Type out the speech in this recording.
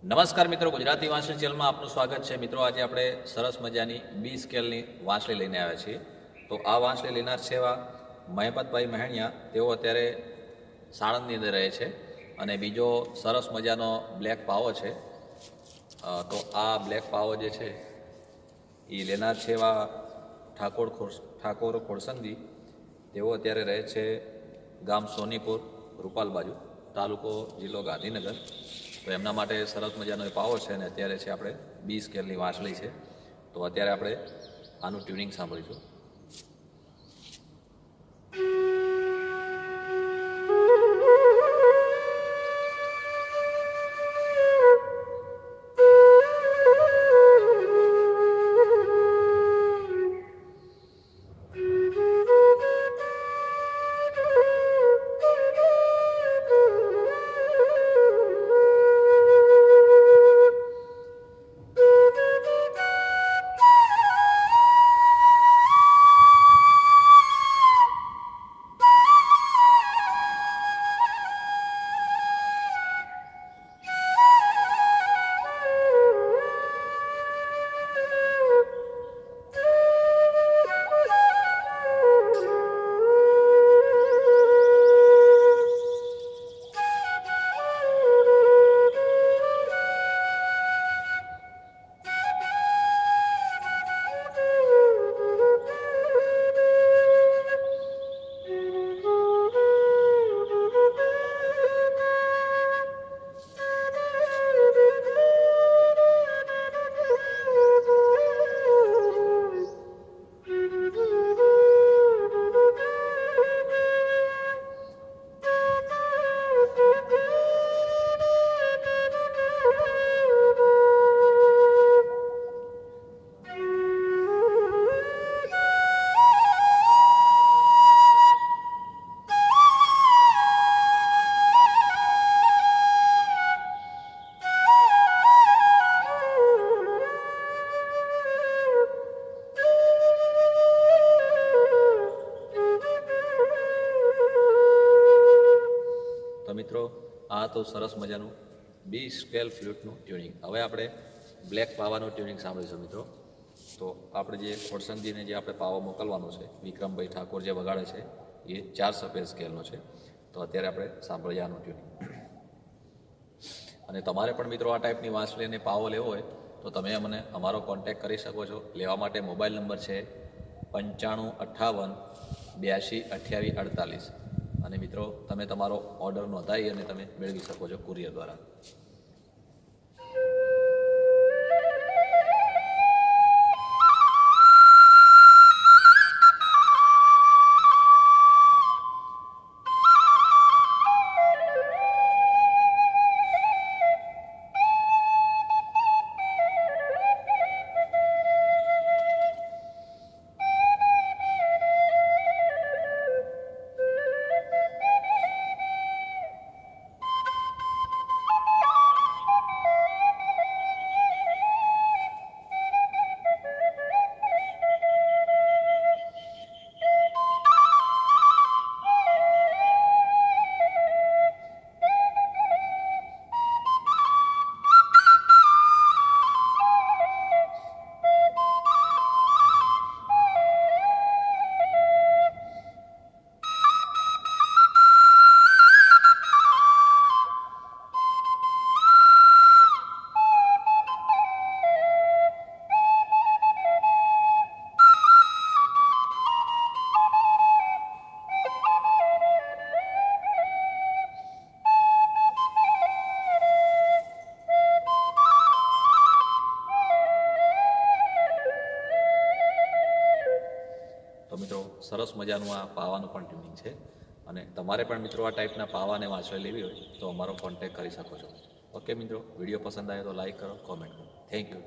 નમસ્કાર મિત્રો, ગુજરાતી વાંસળી ચેનલમાં આપનું સ્વાગત છે. મિત્રો, આજે આપણે સરસ મજાની બી સ્કેલની વાંસળી લઈને આવ્યા છીએ. તો આ વાંસળી લેનાર છે એવા મહેપતભાઈ મહેણિયા. તેઓ અત્યારે સાણંદની અંદર રહે છે અને બીજો સરસ મજાનો બ્લેક પાવો છે. તો આ બ્લેક પાવો જે છે એ લેનાર છે એવા ઠાકોર ખોડસંગી. તેઓ અત્યારે રહે છે ગામ સોનીપુર, રૂપાલ બાજુ, તાલુકો જિલ્લો ગાંધીનગર. તો એમના માટે સરસ મજાનો એ પાવો છે અને અત્યારે છે આપણે બી સ્કેલની વાંસળી છે. તો અત્યારે આપણે આનું ટ્યુનિંગ સાંભળીશું. તો મિત્રો, આ તો સરસ મજાનું બી સ્કેલ ફ્લૂટનું ટ્યુનિંગ. હવે આપણે બ્લેક પાવાનું ટ્યુનિંગ સાંભળીશું મિત્રો. તો આપણે જે ખોડસંગજીને જે આપણે પાવો મોકલવાનો છે, વિક્રમભાઈ ઠાકોર જે વગાડે છે, એ 4 સફેદ સ્કેલનો છે. તો અત્યારે આપણે સાંભળીએ આનું ટ્યુનિંગ. અને તમારે પણ મિત્રો આ ટાઈપની વાંસળી અને પાવો લેવો હોય તો તમે અમને અમારો કોન્ટેક કરી શકો છો. લેવા માટે મોબાઈલ નંબર છે 9558822848. અને મિત્રો, તમે તમારો ઓર્ડર નોંધાવી અને તમે મેળવી શકો છો કુરિયર દ્વારા. તો મિત્રો, સરસ મજાનું આ પાવાનું પણ ટ્યુનિંગ છે. અને તમારે પણ મિત્રો આ ટાઈપના પાવાને વાંસળી લેવી હોય તો અમારો કોન્ટેક કરી શકો છો. ઓકે મિત્રો, વિડીયો પસંદ આવે તો લાઈક કરો, કોમેન્ટ કરો. Thank you.